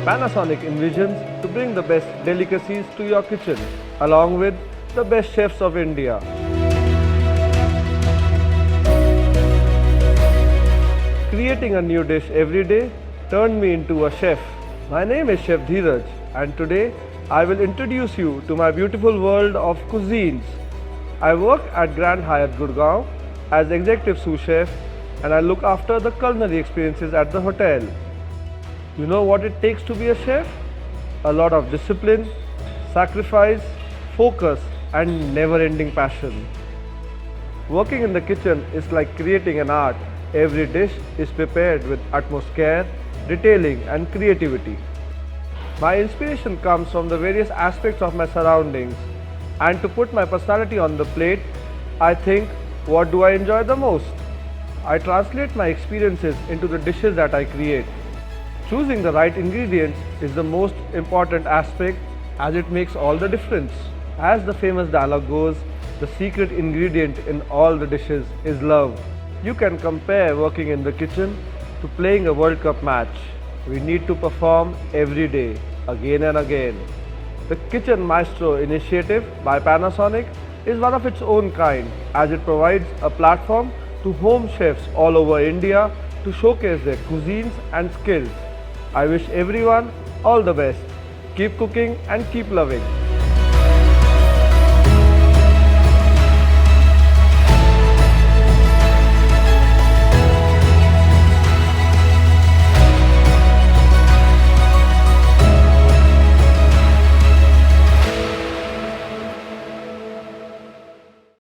Panasonic envisions to bring the best delicacies to your kitchen, along with the best chefs of India. Creating a new dish every day turned me into a chef. My name is Chef Dheeraj, and today I will introduce you to my beautiful world of cuisines. I work at Grand Hyatt Gurgaon as executive sous chef, and I look after the culinary experiences at the hotel. You know what it takes to be a chef? A lot of discipline, sacrifice, focus, and never-ending passion. Working in the kitchen is like creating an art. Every dish is prepared with utmost care, detailing, and creativity. My inspiration comes from the various aspects of my surroundings, and to put my personality on the plate, I think, what do I enjoy the most? I translate my experiences into the dishes that I create. Choosing the right ingredients is the most important aspect, as it makes all the difference. As the famous dialogue goes, the secret ingredient in all the dishes is love. You can compare working in the kitchen to playing a World Cup match. We need to perform every day, again and again. The Kitchen Maestro initiative by Panasonic is one of its own kind, as it provides a platform to home chefs all over India to showcase their cuisines and skills. I wish everyone all the best. Keep cooking and keep loving.